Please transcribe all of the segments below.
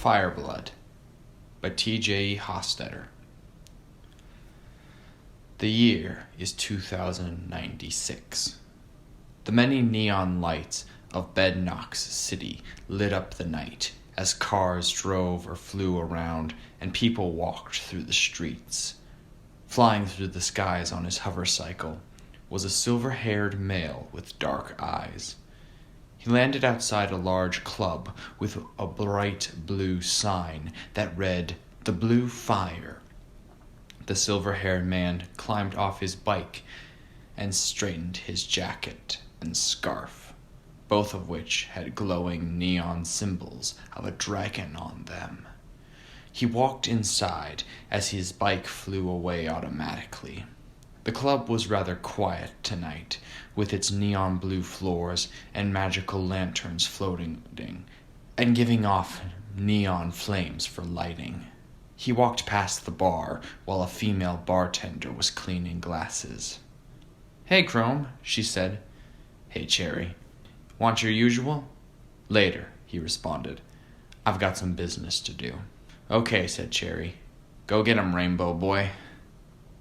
Fireblood by T.J.E. Hostetter. The year is 2096. The many neon lights of Bednox City lit up the night as cars drove or flew around and people walked through the streets. Flying through the skies on his hovercycle was a silver-haired male with dark eyes. He landed outside a large club with a bright blue sign that read, "The Blue Fire." The silver-haired man climbed off his bike and straightened his jacket and scarf, both of which had glowing neon symbols of a dragon on them. He walked inside as his bike flew away automatically. The club was rather quiet tonight, with its neon blue floors and magical lanterns floating and giving off neon flames for lighting. He walked past the bar while a female bartender was cleaning glasses. "Hey, Chrome," she said. "Hey, Cherry. Want your usual?" "Later," he responded. "I've got some business to do." "Okay," said Cherry. "Go get him, Rainbow Boy."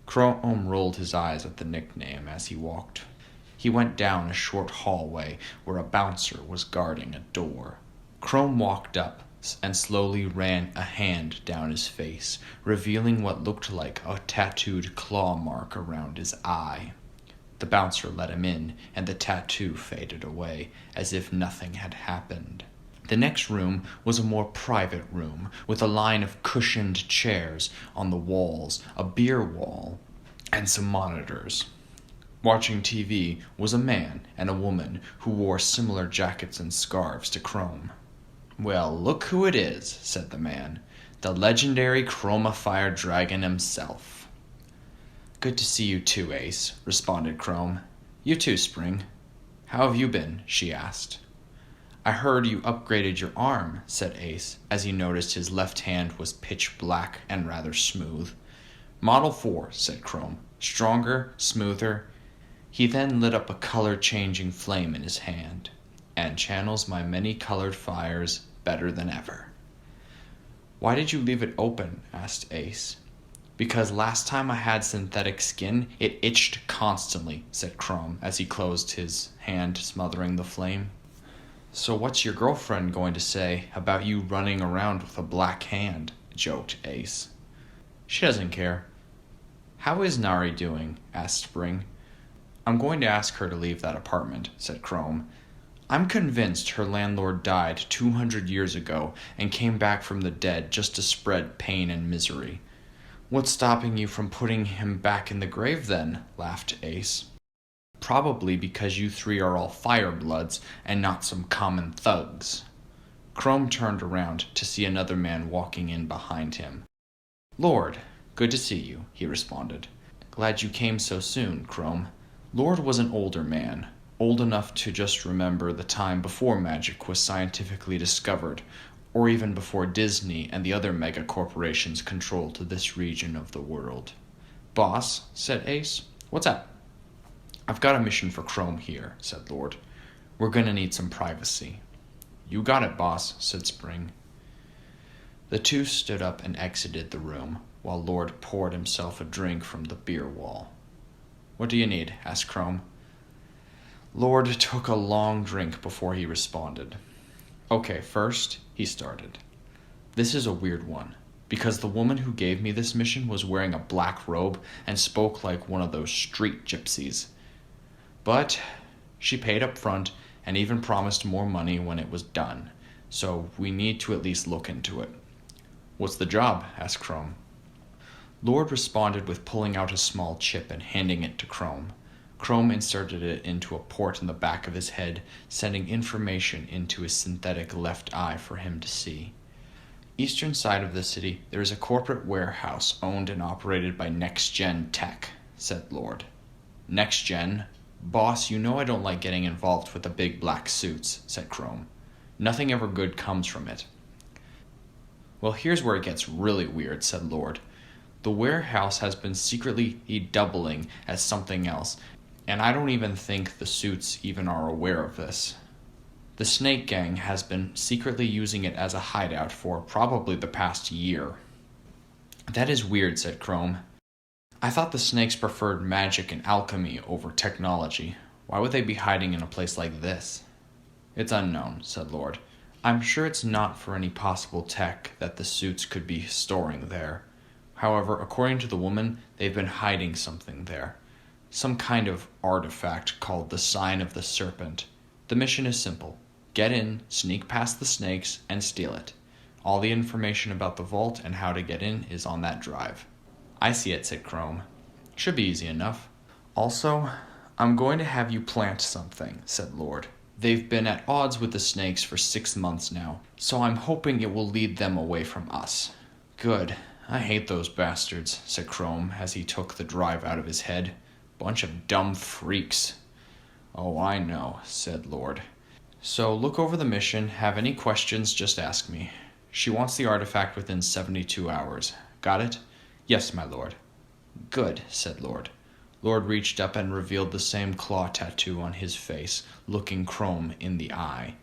Chrome rolled his eyes at the nickname as he walked. He went down a short hallway where a bouncer was guarding a door. Chrome walked up and slowly ran a hand down his face, revealing what looked like a tattooed claw mark around his eye. The bouncer let him in, and the tattoo faded away, as if nothing had happened. The next room was a more private room, with a line of cushioned chairs on the walls, a beer wall, and some monitors. Watching TV was a man and a woman who wore similar jackets and scarves to Chrome. "Well, look who it is," said the man. "The legendary Chroma Fire Dragon himself." "Good to see you too, Ace," responded Chrome. "You too, Spring." "How have you been?" she asked. "I heard you upgraded your arm," said Ace, as he noticed his left hand was pitch black and rather smooth. "Model 4, said Chrome. "Stronger, smoother." He then lit up a color-changing flame in his hand, and channels my many-colored fires better than ever. "Why did you leave it open?" asked Ace. "Because last time I had synthetic skin, it itched constantly," said Chrome, as he closed his hand, smothering the flame. "So what's your girlfriend going to say about you running around with a black hand?" joked Ace. "She doesn't care." "How is Nari doing?" asked Spring. "I'm going to ask her to leave that apartment," said Chrome. "I'm convinced her landlord died 200 years ago and came back from the dead just to spread pain and misery." "What's stopping you from putting him back in the grave then?" laughed Ace. "Probably because you three are all firebloods and not some common thugs." Chrome turned around to see another man walking in behind him. "Lord, good to see you," he responded. "Glad you came so soon, Chrome." Lord was an older man, old enough to just remember the time before magic was scientifically discovered, or even before Disney and the other mega corporations controlled this region of the world. "Boss," said Ace, "what's up?" "I've got a mission for Chrome here," said Lord. "We're gonna need some privacy." "You got it, boss," said Spring. The two stood up and exited the room, while Lord poured himself a drink from the beer wall. "What do you need?" asked Chrome. Lord took a long drink before he responded. "Okay, first," he started. "This is a weird one, because the woman who gave me this mission was wearing a black robe and spoke like one of those street gypsies. But she paid up front and even promised more money when it was done, so we need to at least look into it." "What's the job?" asked Chrome. Lord responded with pulling out a small chip and handing it to Chrome. Chrome inserted it into a port in the back of his head, sending information into his synthetic left eye for him to see. "Eastern side of the city, there is a corporate warehouse owned and operated by Next Gen Tech," said Lord. "Next Gen? Boss, you know I don't like getting involved with the big black suits," said Chrome. "Nothing ever good comes from it." "Well, here's where it gets really weird," said Lord. "The warehouse has been secretly doubling as something else, and I don't even think the suits even are aware of this." The Snake Gang has been secretly using it as a hideout for probably the past year. That is weird, said Chrome. I thought the snakes preferred magic and alchemy over technology. Why would they be hiding in a place like this? It's unknown, said Lord. I'm sure it's not for any possible tech that the suits could be storing there. However, according to the woman, they've been hiding something there. Some kind of artifact called the Sign of the Serpent. The mission is simple. Get in, sneak past the snakes, and steal it. All the information about the vault and how to get in is on that drive. I see it, said Chrome. Should be easy enough. Also, I'm going to have you plant something, said Lord. They've been at odds with the snakes for 6 months now, so I'm hoping it will lead them away from us. Good. I hate those bastards, said Chrome as he took the drive out of his head. Bunch of dumb freaks. Oh, I know, said Lord. So look over the mission. Have any questions, just ask me. She wants the artifact within 72 hours. Got it? Yes, my lord. Good, said Lord. Lord reached up and revealed the same claw tattoo on his face, looking Chrome in the eye.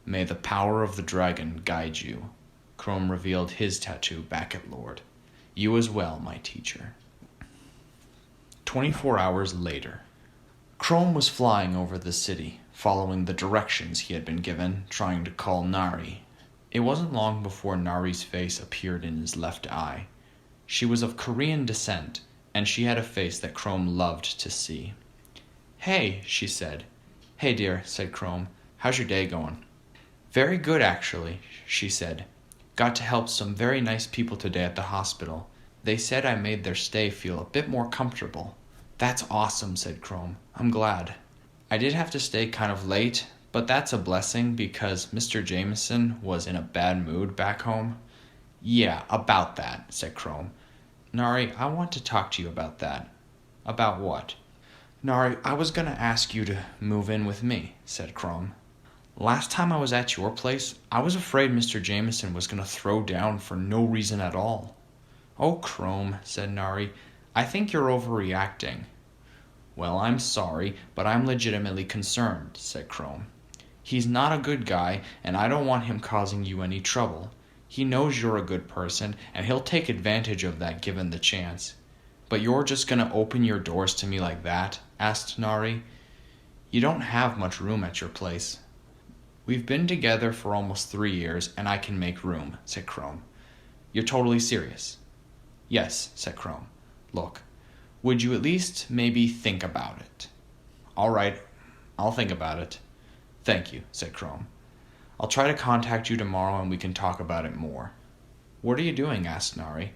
May the power of the dragon guide you. Chrome revealed his tattoo back at Lord. You as well, my teacher. 24 hours later. Chrome was flying over the city, following the directions he had been given, trying to call Nari. It wasn't long before Nari's face appeared in his left eye. She was of Korean descent, and she had a face that Chrome loved to see. Hey, she said. Hey, dear, said Chrome. How's your day going? Very good, actually, she said. Got to help some very nice people today at the hospital. They said I made their stay feel a bit more comfortable. That's awesome, said Chrome. I'm glad. I did have to stay kind of late, but that's a blessing because Mr. Jameson was in a bad mood back home. Yeah, about that, said Chrome. Nari, I want to talk to you about that. About what? Nari, I was going to ask you to move in with me, said Chrome. Last time I was at your place, I was afraid Mr. Jameson was going to throw down for no reason at all. Oh, Chrome, said Nari, I think you're overreacting. Well, I'm sorry, but I'm legitimately concerned, said Chrome. He's not a good guy, and I don't want him causing you any trouble. He knows you're a good person, and he'll take advantage of that given the chance. But you're just going to open your doors to me like that? Asked Nari. You don't have much room at your place. We've been together for almost 3 years, and I can make room, said Chrome. You're totally serious? Yes, said Chrome. Look, would you at least maybe think about it? All right, I'll think about it. Thank you, said Chrome. I'll try to contact you tomorrow and we can talk about it more. What are you doing? Asked Nari.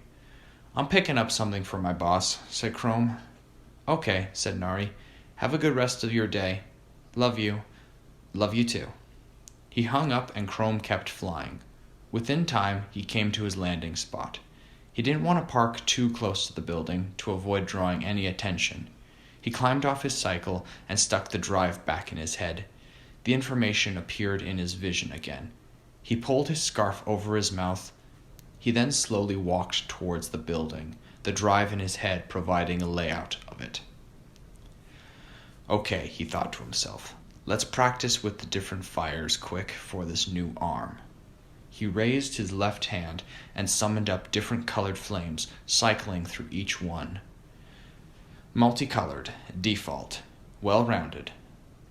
I'm picking up something for my boss, said Chrome. Okay, said Nari. Have a good rest of your day. Love you. Love you too. He hung up and Chrome kept flying. Within time, he came to his landing spot. He didn't want to park too close to the building to avoid drawing any attention. He climbed off his cycle and stuck the drive back in his head. The information appeared in his vision again. He pulled his scarf over his mouth. He then slowly walked towards the building, the drive in his head providing a layout of it. Okay, he thought to himself. Let's practice with the different fires quick for this new arm. He raised his left hand and summoned up different colored flames, cycling through each one. Multicolored, default, well-rounded.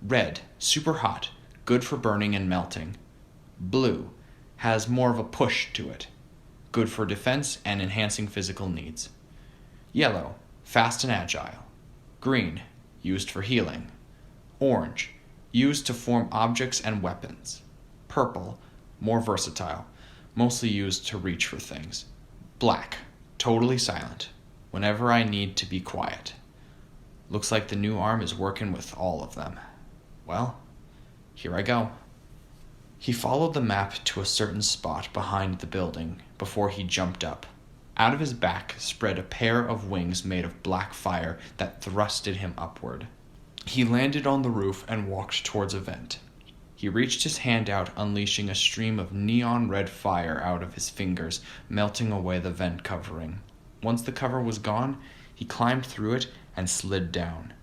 Red, super hot, good for burning and melting. Blue, has more of a push to it, good for defense and enhancing physical needs. Yellow, fast and agile. Green, used for healing. Orange, used to form objects and weapons. Purple, more versatile, mostly used to reach for things. Black, totally silent, whenever I need to be quiet. Looks like the new arm is working with all of them. Well, here I go. He followed the map to a certain spot behind the building before he jumped up. Out of his back spread a pair of wings made of black fire that thrusted him upward. He landed on the roof and walked towards a vent. He reached his hand out, unleashing a stream of neon red fire out of his fingers, melting away the vent covering. Once the cover was gone, he climbed through it and slid down.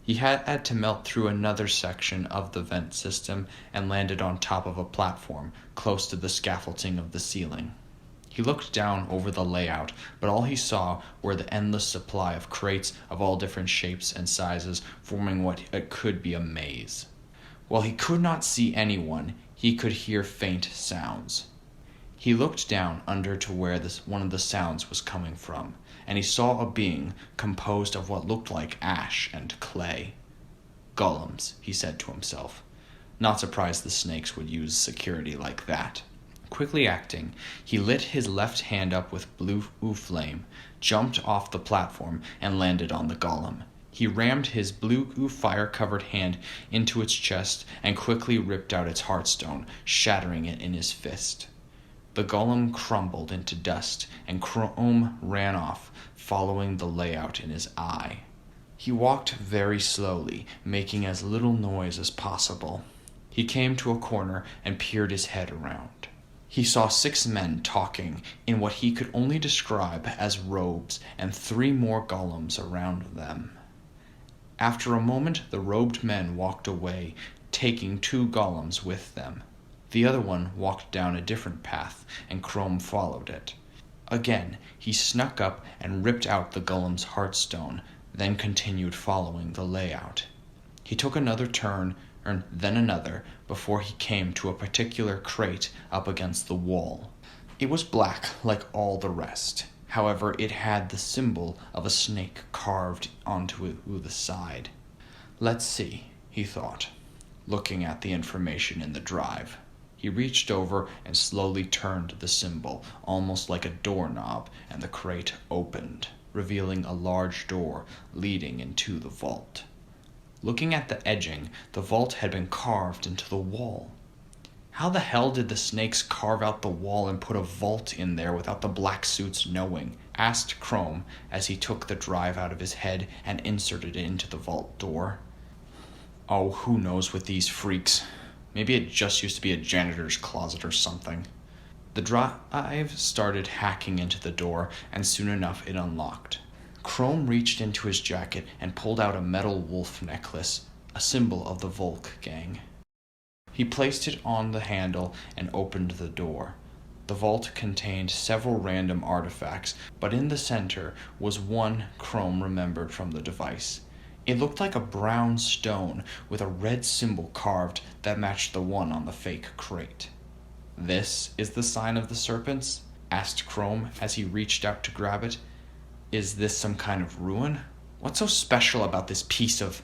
He had to melt through another section of the vent system and landed on top of a platform close to the scaffolding of the ceiling. He looked down over the layout, but all he saw were the endless supply of crates of all different shapes and sizes, forming what could be a maze. While he could not see anyone, he could hear faint sounds. He looked down under to where one of the sounds was coming from, and he saw a being composed of what looked like ash and clay. Golems, he said to himself. Not surprised the snakes would use security like that. Quickly acting, he lit his left hand up with blue flame, jumped off the platform, and landed on the golem. He rammed his blue fire-covered hand into its chest and quickly ripped out its heartstone, shattering it in his fist. The golem crumbled into dust, and Chrome ran off, following the layout in his eye. He walked very slowly, making as little noise as possible. He came to a corner and peered his head around. He saw 6 men talking in what he could only describe as robes and 3 more golems around them. After a moment, the robed men walked away, taking 2 golems with them. The other one walked down a different path, and Chrome followed it. Again, he snuck up and ripped out the golem's heartstone, then continued following the layout. He took another turn, then another, before he came to a particular crate up against the wall. It was black like all the rest. However, it had the symbol of a snake carved onto the side. Let's see, he thought, looking at the information in the drive. He reached over and slowly turned the symbol, almost like a doorknob, and the crate opened, revealing a large door leading into the vault. Looking at the edging, the vault had been carved into the wall. How the hell did the snakes carve out the wall and put a vault in there without the black suits knowing? Asked Chrome as he took the drive out of his head and inserted it into the vault door. Oh, who knows with these freaks? Maybe it just used to be a janitor's closet or something. The drive started hacking into the door, and soon enough it unlocked. Chrome reached into his jacket and pulled out a metal wolf necklace, a symbol of the Volk gang. He placed it on the handle and opened the door. The vault contained several random artifacts, but in the center was one Chrome remembered from the device. It looked like a brown stone with a red symbol carved that matched the one on the fake crate. "This is the sign of the serpents?" asked Chrome as he reached out to grab it. "Is this some kind of ruin? What's so special about this piece of—"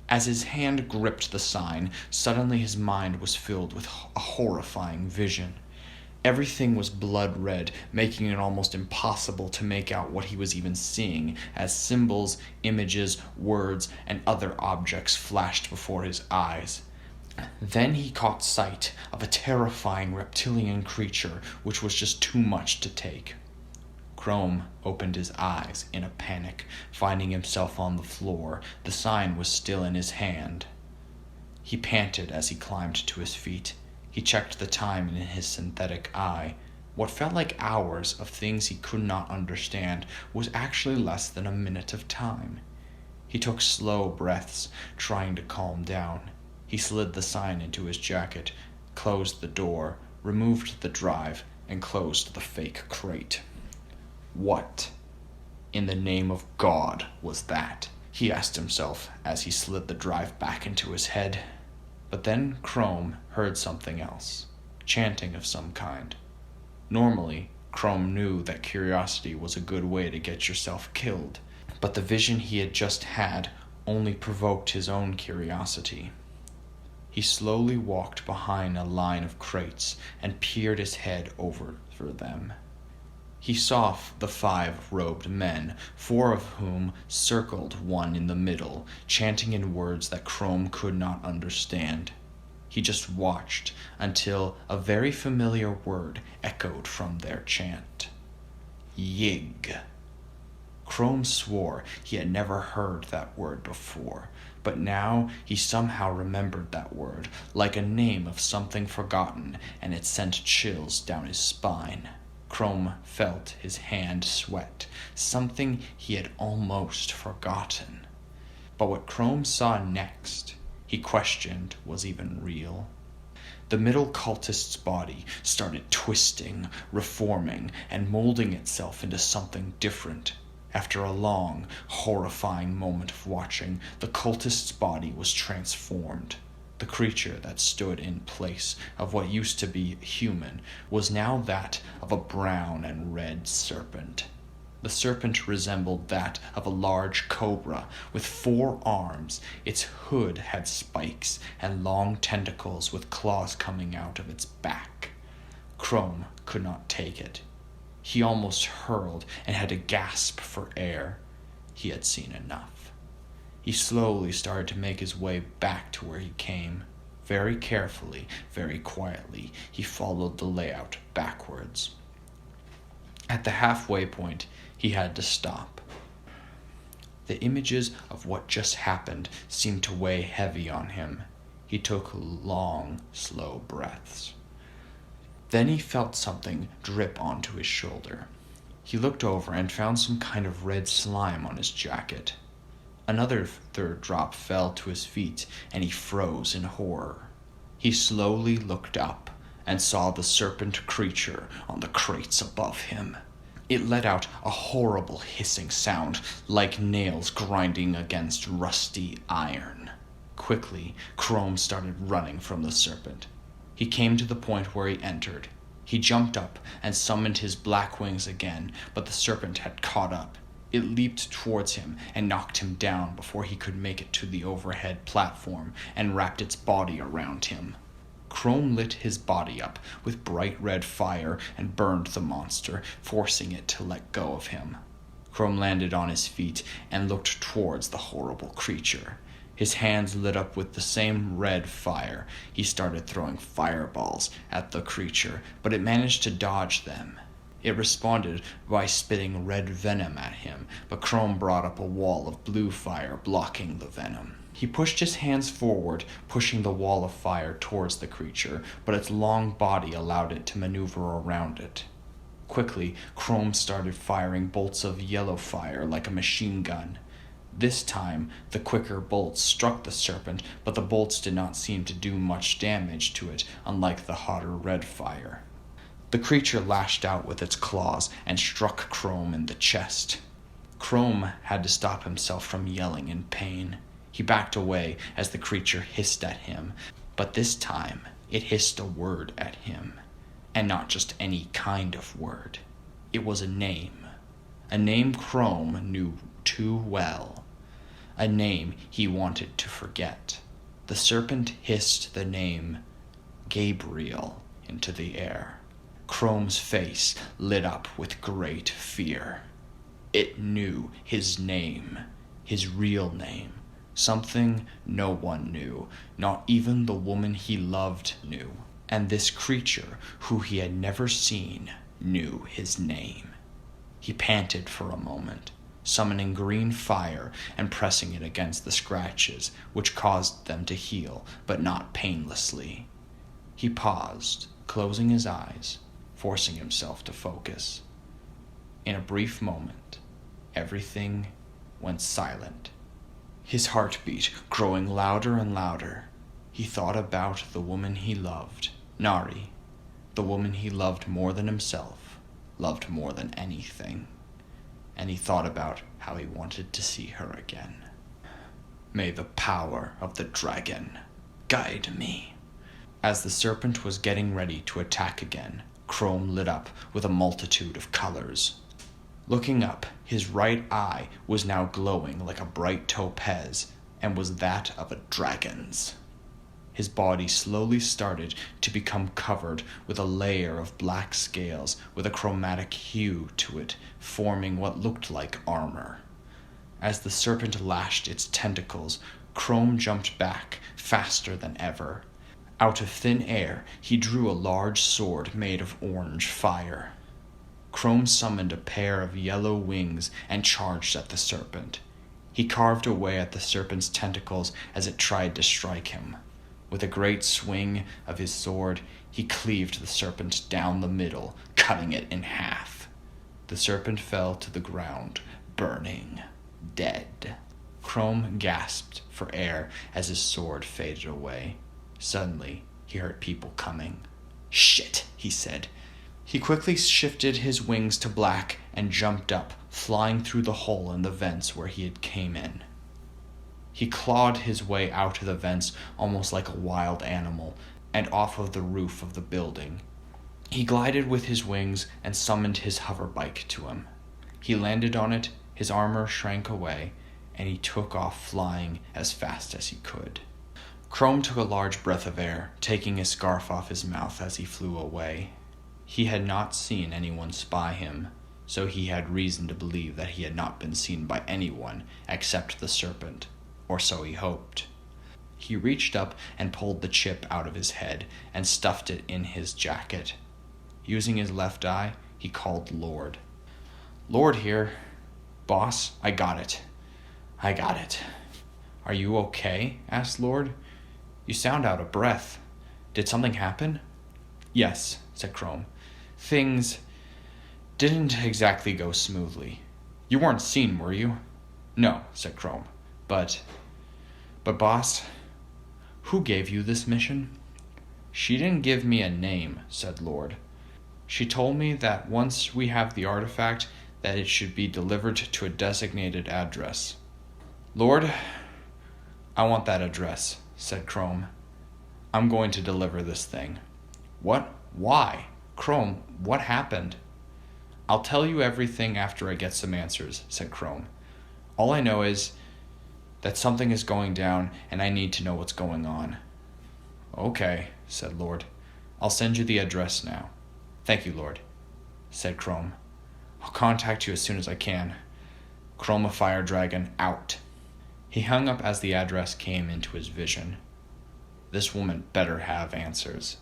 As his hand gripped the sign, suddenly his mind was filled with a horrifying vision. Everything was blood red, making it almost impossible to make out what he was even seeing, as symbols, images, words, and other objects flashed before his eyes. Then he caught sight of a terrifying reptilian creature which was just too much to take. Chrome opened his eyes in a panic, finding himself on the floor. The sign was still in his hand. He panted as he climbed to his feet. He checked the time in his synthetic eye. What felt like hours of things he could not understand was actually less than a minute of time. He took slow breaths, trying to calm down. He slid the sign into his jacket, closed the door, removed the drive, and closed the fake crate. What in the name of God was that? He asked himself as he slid the drive back into his head. But then Chrome heard something else, chanting of some kind. Normally, Chrome knew that curiosity was a good way to get yourself killed, but the vision he had just had only provoked his own curiosity. He slowly walked behind a line of crates and peered his head over them. He saw the 5 robed men, 4 of whom circled one in the middle, chanting in words that Chrome could not understand. He just watched until a very familiar word echoed from their chant. Yig. Chrome swore he had never heard that word before, but now he somehow remembered that word, like a name of something forgotten, and it sent chills down his spine. Chrome felt his hand sweat, something he had almost forgotten. But what Chrome saw next, he questioned was even real. The middle cultist's body started twisting, reforming, and molding itself into something different. After a long, horrifying moment of watching, the cultist's body was transformed. The creature that stood in place of what used to be human was now that of a brown and red serpent. The serpent resembled that of a large cobra with 4 arms. Its hood had spikes and long tentacles with claws coming out of its back. Chrome could not take it. He almost hurled and had to gasp for air. He had seen enough. He slowly started to make his way back to where he came. Very carefully, very quietly, he followed the layout backwards. At the halfway point, he had to stop. The images of what just happened seemed to weigh heavy on him. He took long, slow breaths. Then he felt something drip onto his shoulder. He looked over and found some kind of red slime on his jacket. Another third drop fell to his feet, and he froze in horror. He slowly looked up and saw the serpent creature on the crates above him. It let out a horrible hissing sound, like nails grinding against rusty iron. Quickly, Chrome started running from the serpent. He came to the point where he entered. He jumped up and summoned his black wings again, but the serpent had caught up. It leaped towards him and knocked him down before he could make it to the overhead platform and wrapped its body around him. Chrome lit his body up with bright red fire and burned the monster, forcing it to let go of him. Chrome landed on his feet and looked towards the horrible creature. His hands lit up with the same red fire. He started throwing fireballs at the creature, but it managed to dodge them. It responded by spitting red venom at him, but Chrome brought up a wall of blue fire blocking the venom. He pushed his hands forward, pushing the wall of fire towards the creature, but its long body allowed it to maneuver around it. Quickly, Chrome started firing bolts of yellow fire like a machine gun. This time, the quicker bolts struck the serpent, but the bolts did not seem to do much damage to it, unlike the hotter red fire. The creature lashed out with its claws and struck Chrome in the chest. Chrome had to stop himself from yelling in pain. He backed away as the creature hissed at him, but this time it hissed a word at him, and not just any kind of word. It was a name Chrome knew too well, a name he wanted to forget. The serpent hissed the name Gabriel into the air. Chrome's face lit up with great fear. It knew his name, his real name, something no one knew, not even the woman he loved knew. And this creature, who he had never seen, knew his name. He panted for a moment, summoning green fire and pressing it against the scratches, which caused them to heal, but not painlessly. He paused, closing his eyes, forcing himself to focus. In a brief moment, everything went silent. His heartbeat growing louder and louder. He thought about the woman he loved, Nari, the woman he loved more than himself, loved more than anything. And he thought about how he wanted to see her again. May the power of the dragon guide me. As the serpent was getting ready to attack again, Chrome lit up with a multitude of colors. Looking up, his right eye was now glowing like a bright topaz, and was that of a dragon's. His body slowly started to become covered with a layer of black scales with a chromatic hue to it, forming what looked like armor. As the serpent lashed its tentacles, Chrome jumped back faster than ever. Out of thin air, he drew a large sword made of orange fire. Chrome summoned a pair of yellow wings and charged at the serpent. He carved away at the serpent's tentacles as it tried to strike him. With a great swing of his sword, he cleaved the serpent down the middle, cutting it in half. The serpent fell to the ground, burning, dead. Chrome gasped for air as his sword faded away. Suddenly, he heard people coming. "Shit," he said. He quickly shifted his wings to black and jumped up, flying through the hole in the vents where he had came in. He clawed his way out of the vents almost like a wild animal and off of the roof of the building. He glided with his wings and summoned his hover bike to him. He landed on it, his armor shrank away, and he took off flying as fast as he could. Chrome took a large breath of air, taking his scarf off his mouth as he flew away. He had not seen anyone spy him, so he had reason to believe that he had not been seen by anyone except the serpent, or so he hoped. He reached up and pulled the chip out of his head and stuffed it in his jacket. Using his left eye, he called Lord. "Lord here. Boss, I got it. I got it." "Are you okay?" asked Lord. "You sound out of breath. Did something happen?" "Yes," said Chrome. "Things didn't exactly go smoothly." "You weren't seen, were you?" "No," said Chrome. But boss, who gave you this mission?" "She didn't give me a name," said Lord. "She told me that once we have the artifact, that it should be delivered to a designated address." "Lord, I want that address," said Chrome. "I'm going to deliver this thing." "What? Why? Chrome, what happened?" "I'll tell you everything after I get some answers," said Chrome. "All I know is that something is going down, and I need to know what's going on." "Okay," said Lord. "I'll send you the address now." "Thank you, Lord," said Chrome. "I'll contact you as soon as I can. Chroma Fire Dragon out." He hung up as the address came into his vision. This woman better have answers.